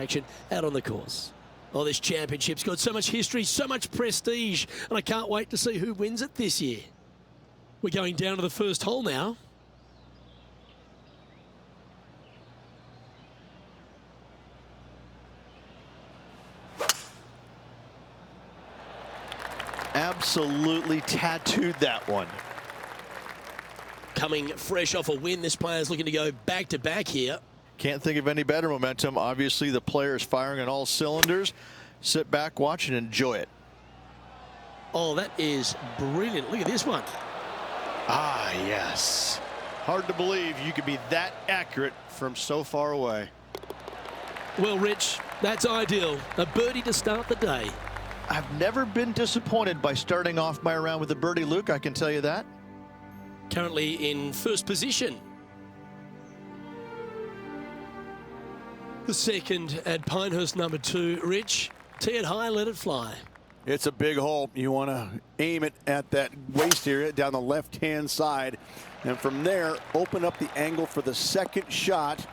action out on the course. Oh, this championship's got so much history, so much prestige, and I can't wait to see who wins it this year. We're going down to the first hole now. Absolutely tattooed that one. Coming fresh off a win, this player's looking to go back-to-back here. Can't think of any better momentum. Obviously, the player is firing on all cylinders. Sit back, watch, and enjoy it. Oh, that is brilliant. Look at this one. Ah, yes. Hard to believe you could be that accurate from so far away. Well, Rich, that's ideal. A birdie to start the day. I've never been disappointed by starting off my round with a birdie, Luke. I can tell you that. Currently in first position. The second at Pinehurst number 2. Rich, tee it high, let it fly. It's a big hole. You want to aim it at that waist area down the left-hand side. And from there, open up the angle for the second shot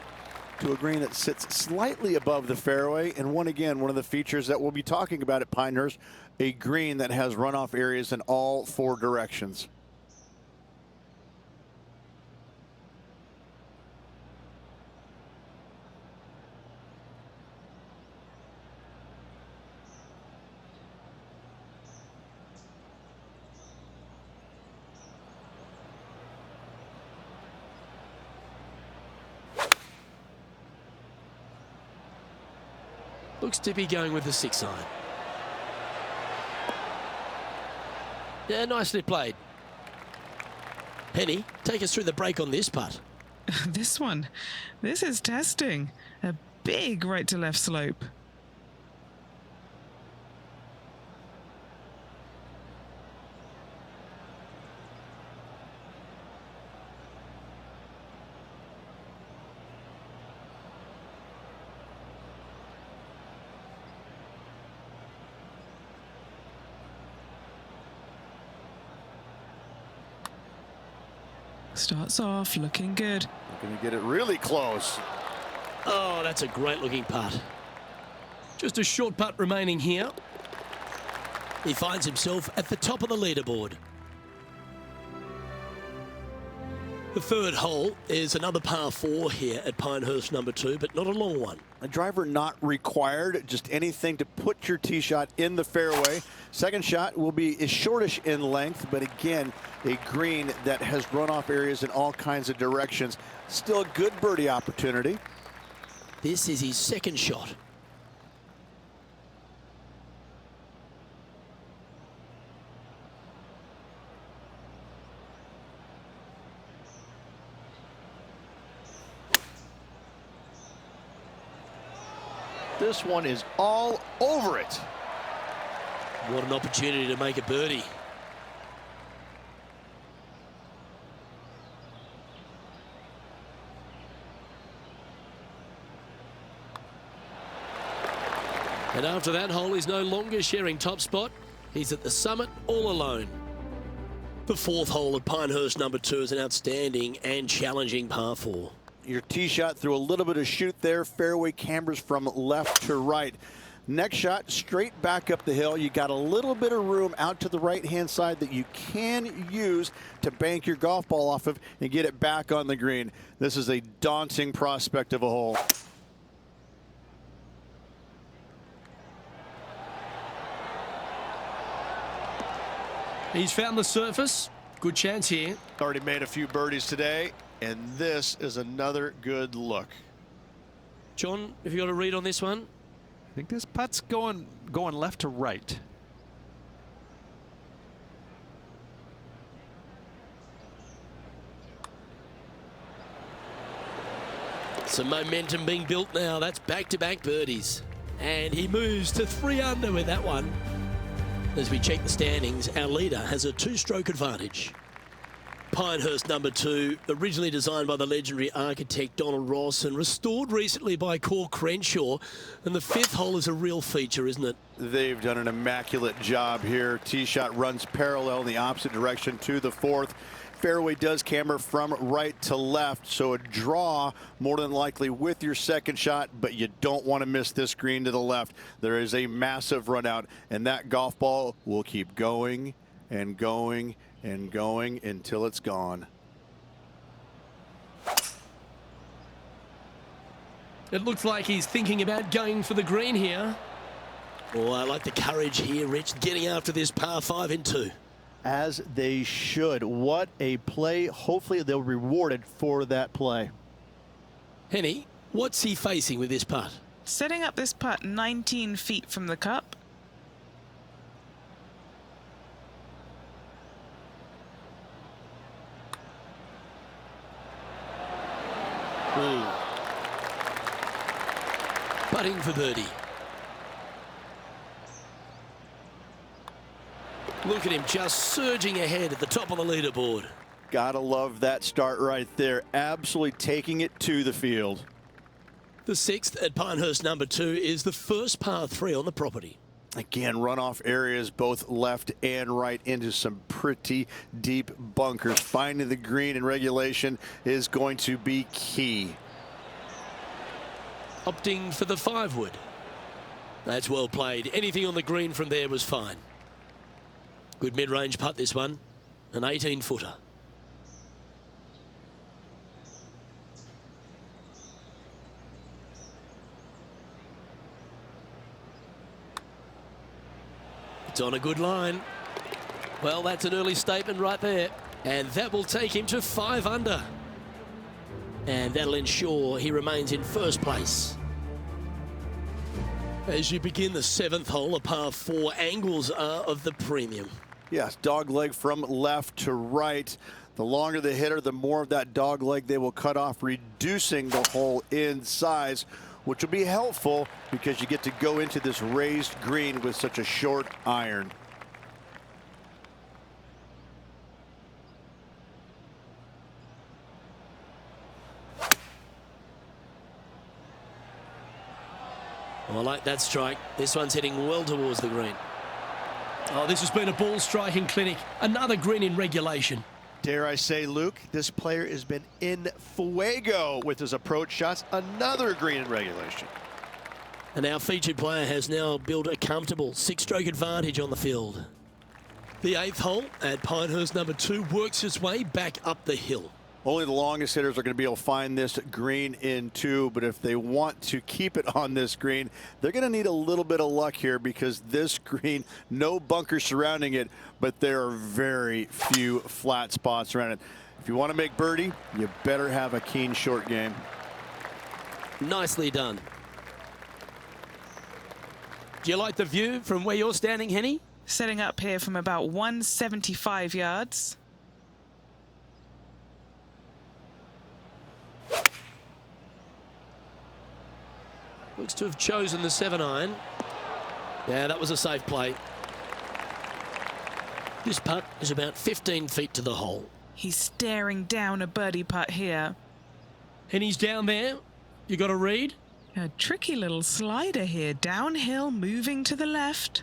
to a green that sits slightly above the fairway. And one of the features that we'll be talking about at Pinehurst, a green that has runoff areas in all 4 directions. Looks to be going with the 6 iron. Yeah, nicely played. Penny, take us through the break on this putt. This is testing. A big right to left slope. Starts off looking good. Going to get it really close. Oh, that's a great looking putt. Just a short putt remaining here. He finds himself at the top of the leaderboard. The third hole is another par 4 here at Pinehurst number 2, but not a long one. A driver not required, just anything to put your tee shot in the fairway. Second shot will be shortish in length, but again, a green that has runoff areas in all kinds of directions. Still a good birdie opportunity. This is his second shot. This one is all over it. What an opportunity to make a birdie. And after that hole, he's no longer sharing top spot. He's at the summit all alone. The fourth hole at Pinehurst number 2 is an outstanding and challenging par 4. Your tee shot through a little bit of shoot there. Fairway cambers from left to right. Next shot straight back up the hill. You got a little bit of room out to the right-hand side that you can use to bank your golf ball off of and get it back on the green. This is a daunting prospect of a hole. He's found the surface. Good chance here. Already made a few birdies today, and this is another good look. John, have you got a read on this one? I think this putt's going left to right. Some momentum being built now. That's back-to-back birdies. And he moves to 3 under with that one. As we check the standings, our leader has a 2-stroke advantage. Pinehurst number 2, originally designed by the legendary architect Donald Ross and restored recently by Core Crenshaw. And the 5th hole is a real feature, isn't it? They've done an immaculate job here. Tee shot runs parallel in the opposite direction to the 4th. fairway does camber from right to left, so a draw more than likely with your second shot, but you don't want to miss this green to the left. There is a massive run out, and that golf ball will keep going and going and going until it's gone. It looks like he's thinking about going for the green here. Oh, I like the courage here, Rich, getting after this par 5 in 2. As they should. What a play. Hopefully they'll be rewarded for that play. Henny, what's he facing with this putt? Setting up this putt 19 feet from the cup. Putting for birdie. Look at him just surging ahead at the top of the leaderboard. Gotta love that start right there. Absolutely taking it to the field. The 6th at Pinehurst number 2 is the first par 3 on the property. Again, runoff areas both left and right into some pretty deep bunkers. Finding the green in regulation is going to be key. Opting for the 5-wood. That's well played. Anything on the green from there was fine. Good mid-range putt, this one. An 18-footer. It's on a good line. Well, that's an early statement right there. And that will take him to 5 under. And that'll ensure he remains in first place. As you begin the 7th hole, a par 4, angles are of the premium. Yes, dog leg from left to right. The longer the hitter, the more of that dog leg they will cut off, reducing the hole in size, which will be helpful because you get to go into this raised green with such a short iron. Oh, I like that strike. This one's heading well towards the green. Oh, this has been a ball striking clinic. Another green in regulation. Dare I say, Luke, this player has been in fuego with his approach shots. Another green in regulation. And our featured player has now built a comfortable 6-stroke advantage on the field. The 8th hole at Pinehurst number 2 works its way back up the hill. Only the longest hitters are going to be able to find this green in 2, but if they want to keep it on this green, they're going to need a little bit of luck here because this green, no bunkers surrounding it, but there are very few flat spots around it. If you want to make birdie, you better have a keen short game. Nicely done. Do you like the view from where you're standing, Henny? Setting up here from about 175 yards. Looks to have chosen the 7-iron. Yeah, that was a safe play. This putt is about 15 feet to the hole. He's staring down a birdie putt here. And he's down there. You got a read? A tricky little slider here, downhill, moving to the left.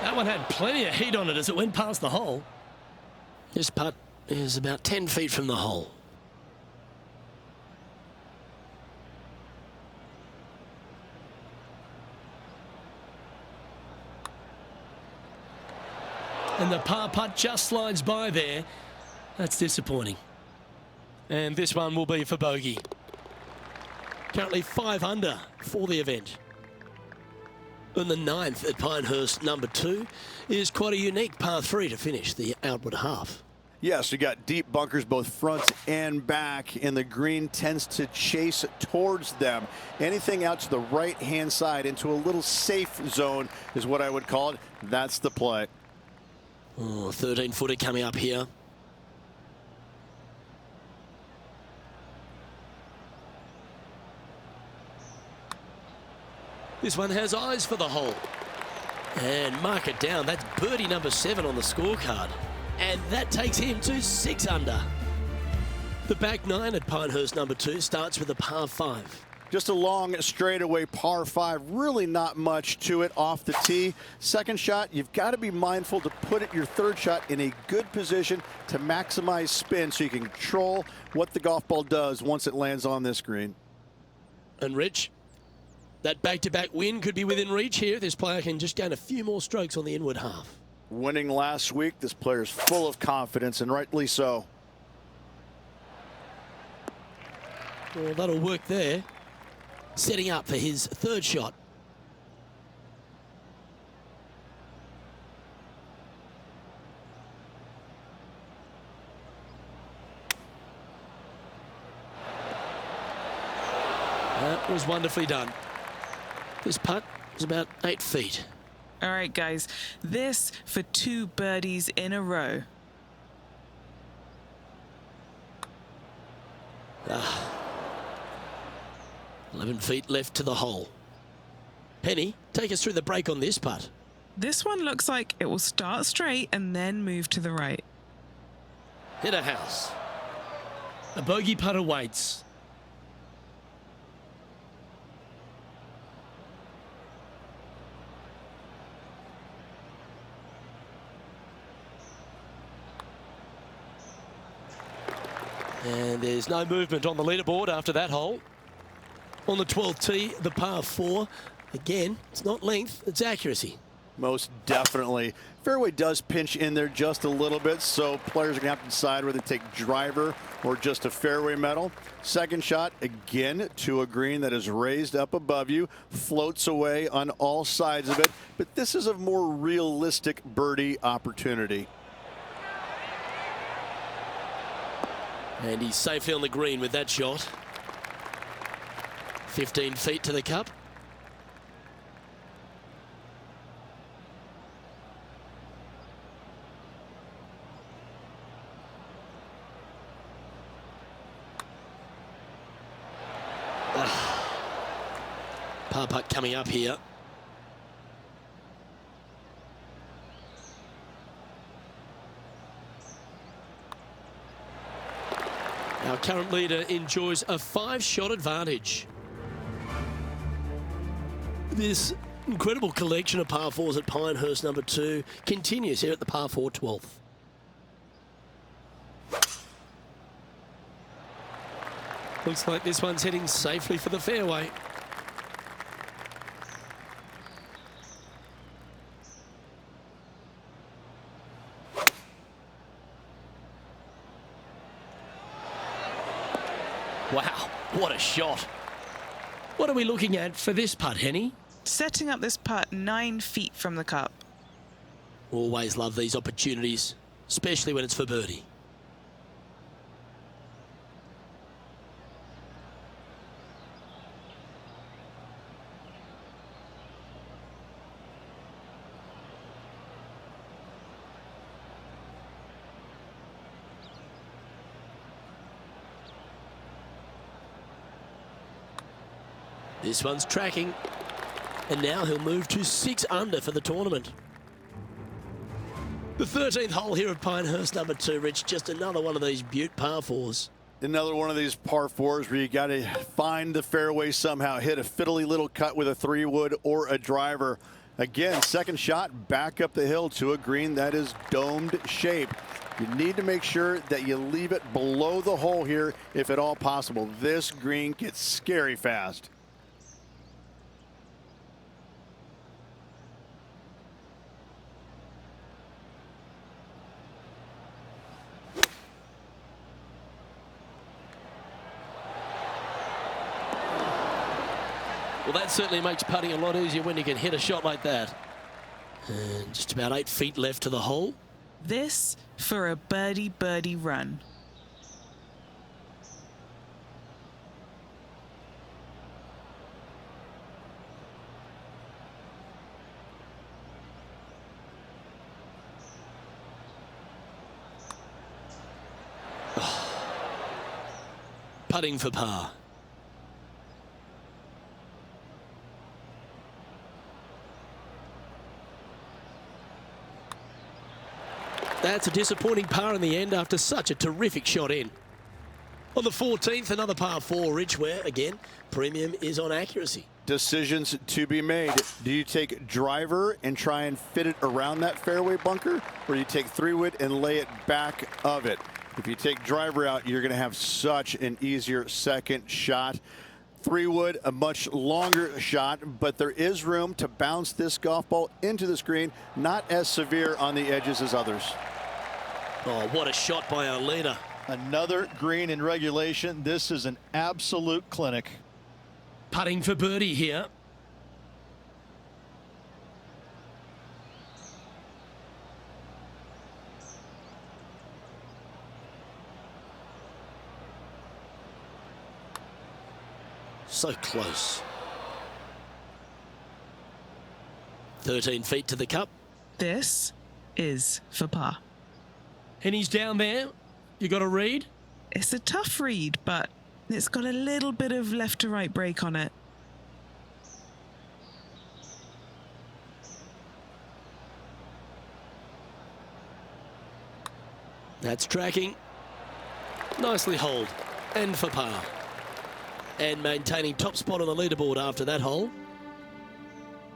That one had plenty of heat on it as it went past the hole. This putt is about 10 feet from the hole. And the par putt just slides by there. That's disappointing. And this one will be for bogey. Currently 5 under for the event. And the 9th at Pinehurst number 2 is quite a unique par 3 to finish the outward half. Yes, you got deep bunkers both front and back, and the green tends to chase towards them. Anything out to the right-hand side into a little safe zone is what I would call it. That's the play. Oh, 13-footer coming up here. This one has eyes for the hole. And mark it down. That's birdie number 7 on the scorecard. And that takes him to 6 under. The back 9 at Pinehurst number 2 starts with a par 5. Just a long straightaway par 5. Really not much to it off the tee. Second shot, you've got to be mindful to put your third shot in a good position to maximize spin so you can control what the golf ball does once it lands on this green. And Rich, that back-to-back win could be within reach here. This player can just gain a few more strokes on the inward half. Winning last week, this player's full of confidence, and rightly so. Well, that'll work there. Setting up for his third shot. That was wonderfully done. This putt was about 8 feet. All right, guys, this for 2 birdies in a row. 11 feet left to the hole. Penny, take us through the break on this putt. This one looks like it will start straight and then move to the right. Hit a house. A bogey putt awaits. And there's no movement on the leaderboard after that hole. On the 12th tee, the par 4. Again, it's not length, it's accuracy. Most definitely. Fairway does pinch in there just a little bit, so players are going to have to decide whether they take driver or just a fairway metal. Second shot, again, to a green that is raised up above you, floats away on all sides of it, but this is a more realistic birdie opportunity. And he's safely on the green with that shot. 15 feet to the cup. Par putt coming up here. Our current leader enjoys a 5-shot advantage. This incredible collection of par 4s at Pinehurst number 2 continues here at the par 4 12th. Looks like this one's heading safely for the fairway. Wow, what a shot. What are we looking at for this putt, Henny? Setting up this putt 9 feet from the cup. Always love these opportunities, especially when it's for birdie. This one's tracking, and now he'll move to 6 under for the tournament. The 13th hole here at Pinehurst number 2, Rich, just another one of these beaut par 4s. Another one of these par 4s where you got to find the fairway somehow, hit a fiddly little cut with a 3-wood or a driver. Again, second shot back up the hill to a green that is domed shape. You need to make sure that you leave it below the hole here if at all possible. This green gets scary fast. Well, that certainly makes putting a lot easier when you can hit a shot like that. And just about 8 feet left to the hole. This for a birdie run. Putting for par. That's a disappointing par in the end after such a terrific shot in. On the 14th, another par 4, Rich, where, again, premium is on accuracy. Decisions to be made. Do you take driver and try and fit it around that fairway bunker, or do you take 3-wood and lay it back of it? If you take driver out, you're going to have such an easier second shot. 3-wood, a much longer shot, but there is room to bounce this golf ball into the screen, not as severe on the edges as others. Oh, what a shot by our leader. Another green in regulation. This is an absolute clinic. Putting for birdie here. So close. 13 feet to the cup. This is for par. And he's down there. You got a read? It's a tough read, but it's got a little bit of left to right break on it. That's tracking. Nicely holed. And for par. And maintaining top spot on the leaderboard after that hole.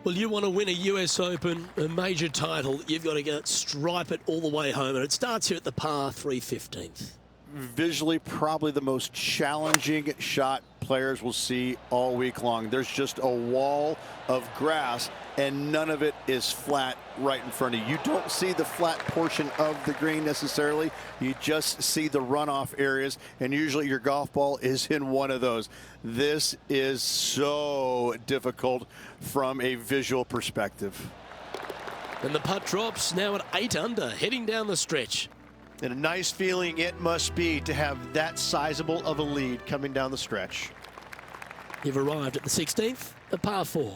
Well, you want to win a US Open, a major title, you've got to go stripe it all the way home. And it starts here at the par 315th. Visually, probably the most challenging shot players will see all week long. There's just a wall of grass, and none of it is flat right in front of you. You don't see the flat portion of the green necessarily. You just see the runoff areas, and usually your golf ball is in one of those. This is so difficult from a visual perspective. And the putt drops now at 8 under, heading down the stretch. And a nice feeling it must be to have that sizable of a lead coming down the stretch. You've arrived at the 16th, a par 4.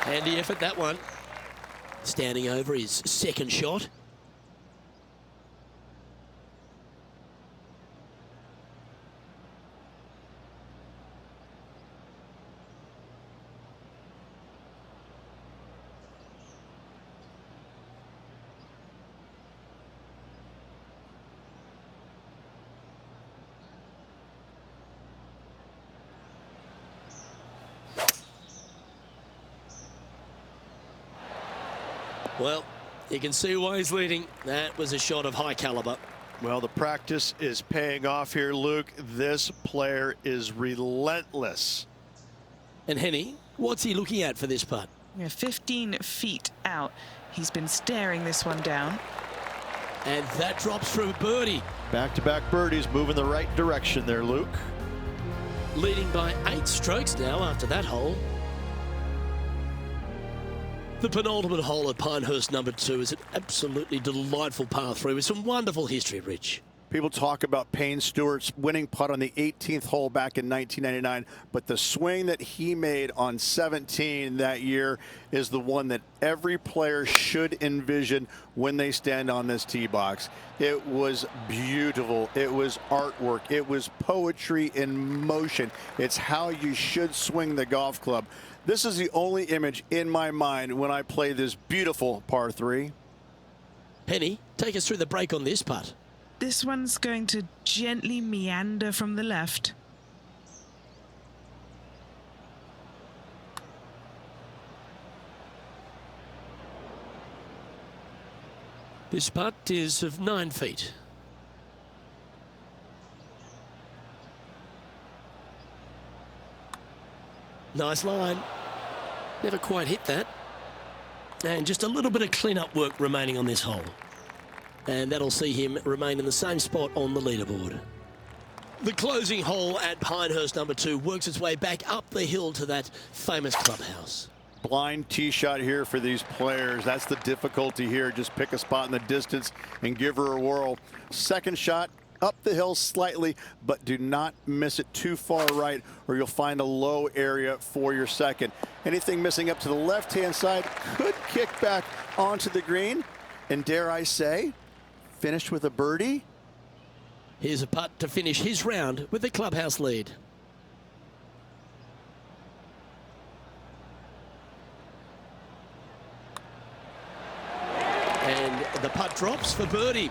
Handy effort, that one. Standing over his second shot. Well, you can see why he's leading. That was a shot of high caliber. Well, the practice is paying off here, Luke. This player is relentless. And Henny, what's he looking at for this putt? 15 feet out. He's been staring this one down. And that drops for a birdie. Back-to-back birdies, moving the right direction there, Luke. Leading by 8 strokes now after that hole. The penultimate hole at Pinehurst number 2 is an absolutely delightful par 3 with some wonderful history, Rich. People talk about Payne Stewart's winning putt on the 18th hole back in 1999, but the swing that he made on 17 that year is the one that every player should envision when they stand on this tee box. It was beautiful. It was artwork. It was poetry in motion. It's how you should swing the golf club. This is the only image in my mind when I play this beautiful par 3. Penny, take us through the break on this putt. This one's going to gently meander from the left. This putt is of 9 feet. Nice line. Never quite hit that. And just a little bit of clean-up work remaining on this hole. And that'll see him remain in the same spot on the leaderboard. The closing hole at Pinehurst number 2 works its way back up the hill to that famous clubhouse. Blind tee shot here for these players. That's the difficulty here. Just pick a spot in the distance and give her a whirl. Second shot up the hill slightly, but do not miss it too far right or you'll find a low area for your second. Anything missing up to the left-hand side could kick back onto the green. And dare I say, finished with a birdie. Here's a putt to finish his round with the clubhouse lead. The putt drops for birdie.